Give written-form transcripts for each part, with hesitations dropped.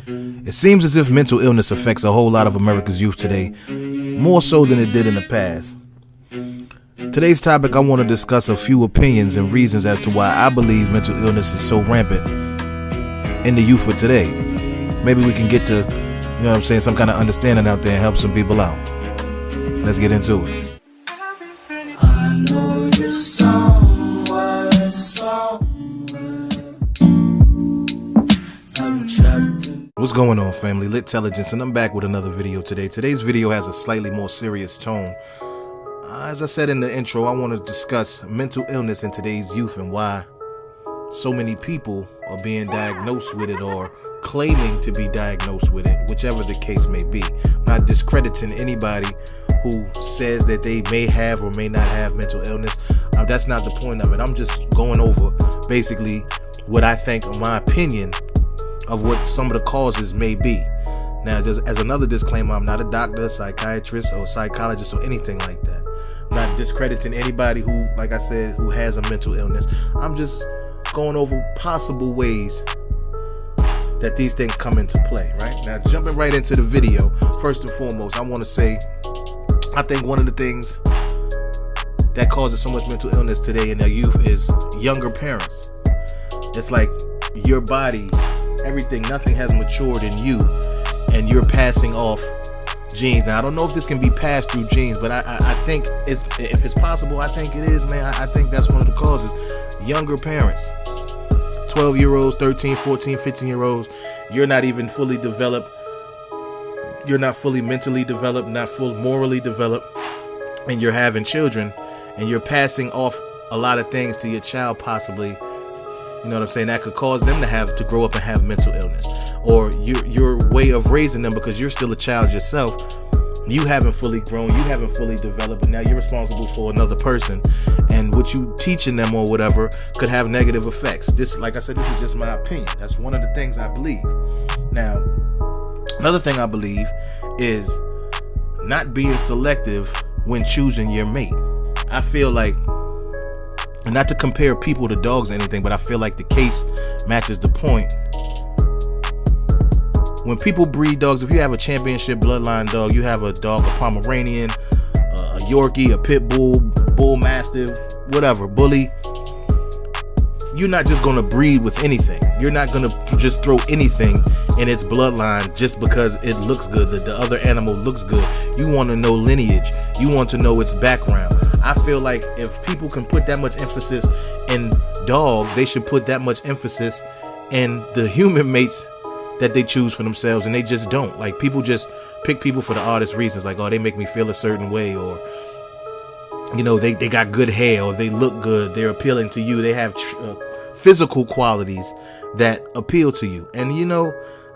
It seems as if mental illness affects a whole lot of America's youth today, more so than it did in the past. Today's topic, I want to discuss a few opinions and reasons as to why I believe mental illness is so rampant in the youth of today. Maybe we can get to, some kind of understanding out there and help some people out. Let's get into it. I know you're somewhere. What's going on, family? Littelligence, and I'm back with another video today. Today's video has a slightly more serious tone. As I said in the intro, I want to discuss mental illness in today's youth and why so many people are being diagnosed with it or claiming to be diagnosed with it, whichever the case may be. I'm not discrediting anybody who says that they may have or may not have mental illness. That's not the point of it. I'm just going over basically what I think, in my opinion, of what some of the causes may be. Now, just as another disclaimer, I'm not a doctor, psychiatrist, or psychologist or anything like that. I'm not discrediting anybody who, like I said, who has a mental illness. I'm just going over possible ways that these things come into play, right? Now, jumping right into the video, first and foremost, I want to say, I think one of the things that causes so much mental illness today in the youth is younger parents. It's like your body, everything, nothing has matured in you, and you're passing off genes. Now, I don't know if this can be passed through genes, but I think if it's possible, I think it is, man. I think that's one of the causes. Younger parents, 12-year-olds, 13, 14, 15-year-olds, you're not even fully developed. You're not fully mentally developed, not full morally developed, and you're having children, and you're passing off a lot of things to your child, possibly. You know what I'm saying? That could cause them to grow up and have mental illness, or your way of raising them, because you're still a child yourself. You haven't fully grown, you haven't fully developed, but now you're responsible for another person, and what you teaching them or whatever could have negative effects. This, like I said, this is just my opinion. That's one of the things I believe. Now, another thing I believe is not being selective when choosing your mate. I feel like, and not to compare people to dogs or anything, but I feel like the case matches the point. When people breed dogs, if you have a championship bloodline dog, you have a dog, a Pomeranian, a Yorkie, a Pit Bull, Bull Mastiff, whatever, Bully, you're not just going to breed with anything. You're not going to just throw anything in its bloodline just because it looks good, that the other animal looks good. You want to know lineage. You want to know its background. I feel like if people can put that much emphasis in dogs, they should put that much emphasis in the human mates that they choose for themselves, and they just don't. Like, people just pick people for the oddest reasons, like, oh, they make me feel a certain way, or they got good hair, or they look good, they're appealing to you, they have physical qualities that appeal to you. And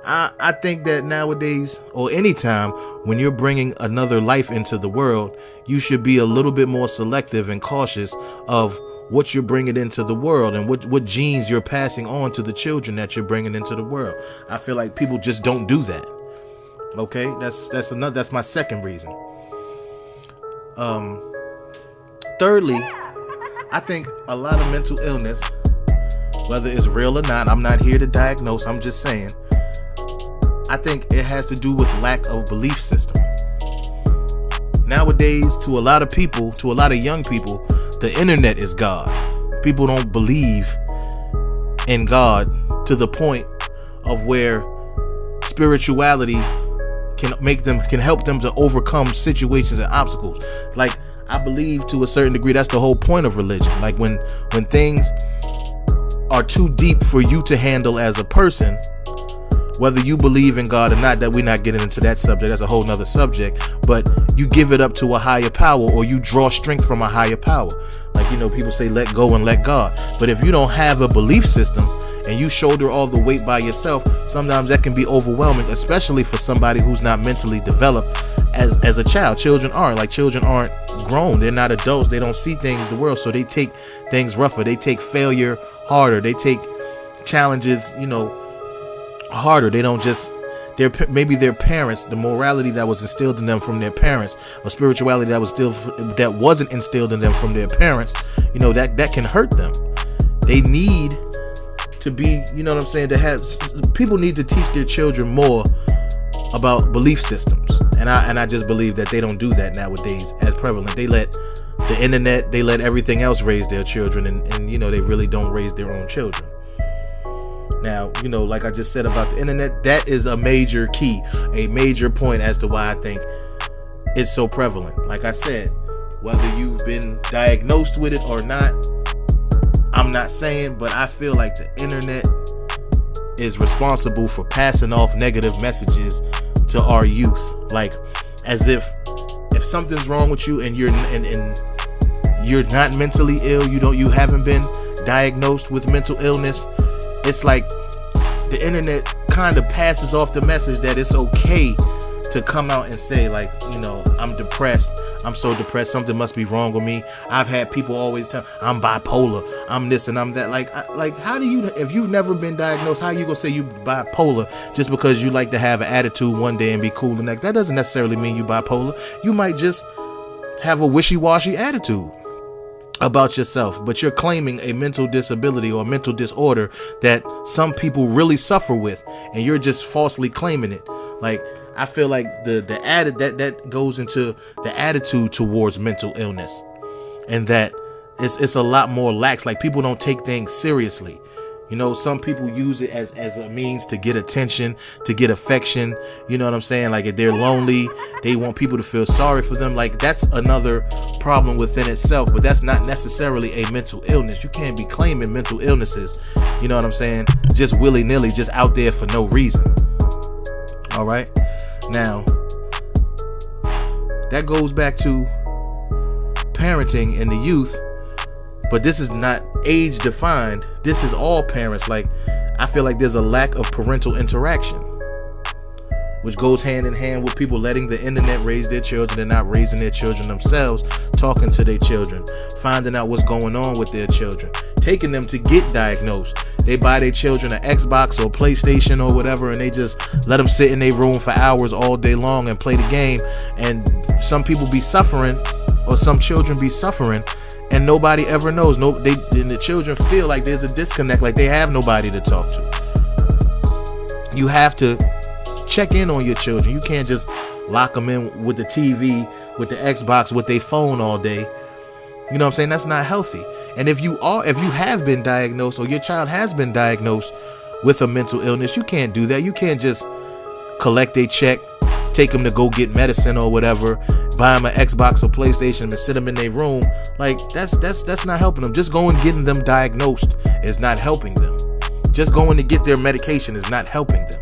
I think that nowadays, or anytime when you're bringing another life into the world, you should be a little bit more selective and cautious of what you're bringing into the world and what genes you're passing on to the children that you're bringing into the world. I feel like people just don't do that. Okay, that's my second reason. Thirdly, I think a lot of mental illness, whether it's real or not, I'm not here to diagnose, I'm just saying, I think it has to do with lack of belief system. Nowadays, to a lot of people, to a lot of young people, the internet is God. People don't believe in God to the point of where spirituality can help them to overcome situations and obstacles. Like, I believe to a certain degree that's the whole point of religion. Like, when things are too deep for you to handle as a person, whether you believe in God or not, that we're not getting into that subject, that's a whole nother subject, but you give it up to a higher power, or you draw strength from a higher power. Like, people say let go and let God. But if you don't have a belief system and you shoulder all the weight by yourself, sometimes that can be overwhelming, especially for somebody who's not mentally developed as a child. Children aren't grown. They're not adults. They don't see things the world, so they take things rougher. They take failure harder. They take challenges, harder. They don't just, maybe their parents, the morality that was instilled in them from their parents, or spirituality that wasn't instilled in them from their parents, that can hurt them. They need to be, you know what I'm saying, to have people need to teach their children more about belief systems, and I just believe that they don't do that nowadays as prevalent. They let the internet, they let everything else raise their children, and you know, they really don't raise their own children. Now, you know, like I just said about the internet, that is a major key, a major point as to why I think it's so prevalent. Like I said, whether you've been diagnosed with it or not, I'm not saying, but I feel like the internet is responsible for passing off negative messages to our youth. Like, as if something's wrong with you and you're not mentally ill, you haven't been diagnosed with mental illness, it's like the internet kind of passes off the message that it's okay to come out and say, like, you know, I'm depressed. I'm so depressed. Something must be wrong with me. I've had people always tell I'm bipolar. I'm this and I'm that. Like how do you, if you've never been diagnosed, how you gonna say you bipolar just because you like to have an attitude one day and be cool the next? That doesn't necessarily mean you bipolar. You might just have a wishy-washy attitude about yourself, but you're claiming a mental disability or mental disorder that some people really suffer with, and you're just falsely claiming it. Like, I feel like the added that goes into the attitude towards mental illness, and that it's a lot more lax. Like, people don't take things seriously. You know, some people use it as a means to get attention, to get affection. You know what I'm saying? Like, if they're lonely, they want people to feel sorry for them. Like, that's another problem within itself, but that's not necessarily a mental illness. You can't be claiming mental illnesses, you know what I'm saying, just willy-nilly, just out there for no reason. All right? Now, that goes back to parenting and the youth. But this is not age defined. This is all parents. Like, I feel like there's a lack of parental interaction, which goes hand in hand with people letting the internet raise their children and not raising their children themselves, talking to their children, finding out what's going on with their children, taking them to get diagnosed. They buy their children an Xbox or PlayStation or whatever, and they just let them sit in their room for hours all day long and play the game. And some people be suffering, or some children be suffering, and nobody ever knows. And the children feel like there's a disconnect, like they have nobody to talk to. You have to check in on your children. You can't just lock them in with the TV, with the Xbox, with their phone all day. You know what I'm saying? That's not healthy. And if you have been diagnosed, or your child has been diagnosed with a mental illness, you can't do that. You can't just collect a check, take them to go get medicine or whatever, buy them an Xbox or PlayStation and sit them in their room. Like, that's not helping them. Just going and getting them diagnosed is not helping them. Just going to get their medication is not helping them.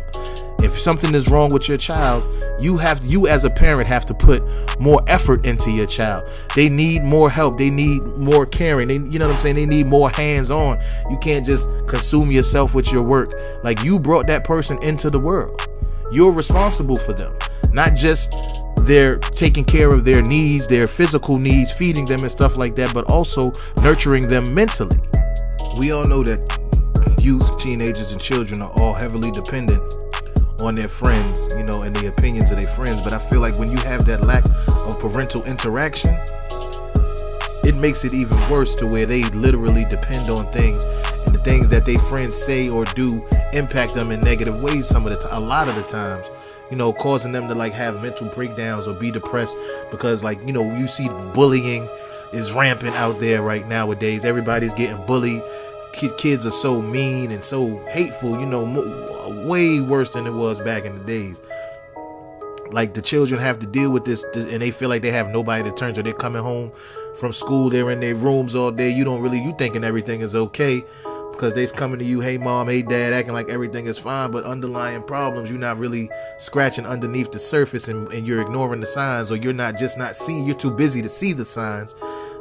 If something is wrong with your child, you as a parent have to put more effort into your child. They need more help. They need more caring. You know what I'm saying? They need more hands-on. You can't just consume yourself with your work. Like, you brought that person into the world. You're responsible for them. Not just they're taking care of their needs, their physical needs, feeding them and stuff like that, but also nurturing them mentally. We all know that youth, teenagers, and children are all heavily dependent on their friends, you know, and the opinions of their friends. But I feel like when you have that lack of parental interaction, it makes it even worse, to where they literally depend on things, and the things that their friends say or do impact them in negative ways a lot of the times, you know, causing them to like have mental breakdowns or be depressed, because, like, you know, you see bullying is rampant out there right nowadays. Everybody's getting bullied. Kids are so mean and so hateful, you know, way worse than it was back in the days. Like, the children have to deal with this, and they feel like they have nobody to turn to. They're coming home from school, they're in their rooms all day. You thinking everything is okay, because they's coming to you, hey mom, hey dad, acting like everything is fine, but underlying problems, you're not really scratching underneath the surface, and you're ignoring the signs, or you're not seeing, you're too busy to see the signs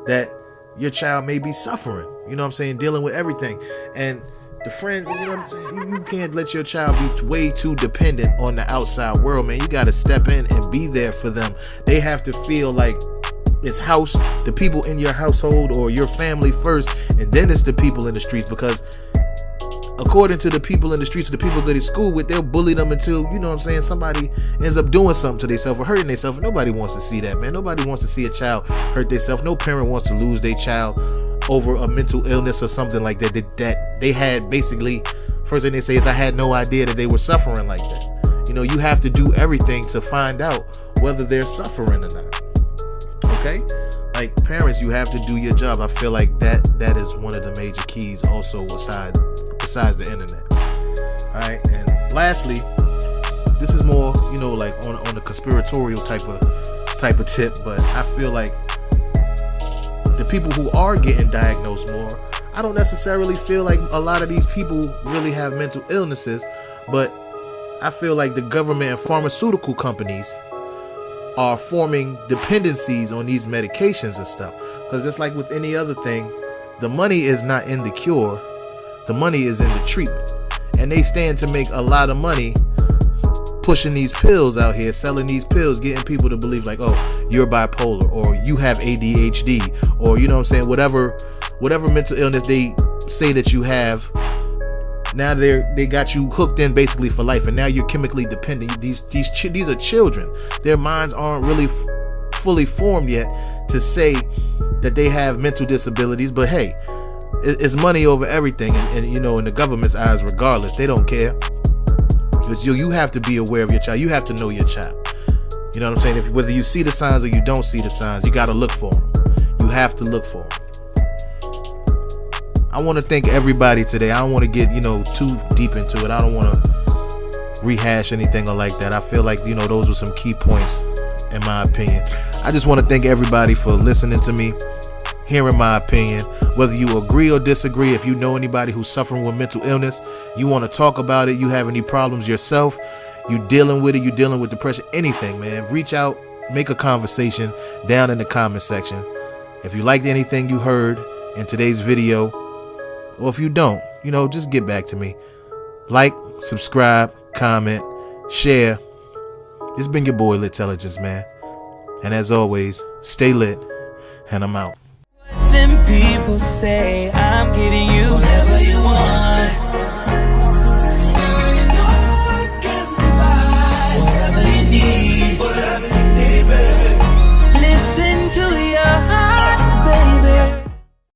that your child may be suffering, you know what I'm saying, dealing with everything. And the friend, you know what I'm saying, you can't let your child be way too dependent on the outside world, man. You got to step in and be there for them. They have to feel like it's the people in your household or your family first, and then it's the people in the streets. Because according to the people in the streets, the people go to school with, they'll bully them until, you know what I'm saying, somebody ends up doing something to themselves or hurting themselves. Nobody wants to see that, man. Nobody wants to see a child hurt themselves. No parent wants to lose their child over a mental illness or something like that, that they had basically, first thing they say is, I had no idea that they were suffering like that. You know, you have to do everything to find out whether they're suffering or not. Okay? Like parents, you have to do your job. I feel like that is one of the major keys also besides the internet. All right, and lastly, this is more, you know, like on a conspiratorial type of tip, but I feel like the people who are getting diagnosed more, I don't necessarily feel like a lot of these people really have mental illnesses, but I feel like the government and pharmaceutical companies are forming dependencies on these medications and stuff. Because just like with any other thing, the money is not in the cure, the money is in the treatment. And they stand to make a lot of money pushing these pills out here, selling these pills, getting people to believe like, oh, you're bipolar, or you have ADHD, or, you know what I'm saying, whatever mental illness they say that you have. Now they got you hooked in basically for life, and now you're chemically dependent. These are children. Their minds aren't really fully formed yet to say that they have mental disabilities. But hey, it's money over everything, and you know, in the government's eyes, regardless, they don't care. Because you have to be aware of your child. You have to know your child. You know what I'm saying? Whether you see the signs or you don't see the signs, you got to look for them. You have to look for them. I want to thank everybody today. I don't want to get, you know, too deep into it. I don't want to rehash anything or like that. I feel like, you know, those were some key points in my opinion. I just want to thank everybody for listening to me, hearing my opinion. Whether you agree or disagree, if you know anybody who's suffering with mental illness, you want to talk about it, you have any problems yourself, you dealing with it, you dealing with depression, anything, man, reach out, make a conversation down in the comment section. If you liked anything you heard in today's video, or if you don't, you know, just get back to me. Like, subscribe, comment, share. It's been your boy Litintelligence, man. And as always, stay lit, and I'm out. Them people say I'm giving you whatever you want.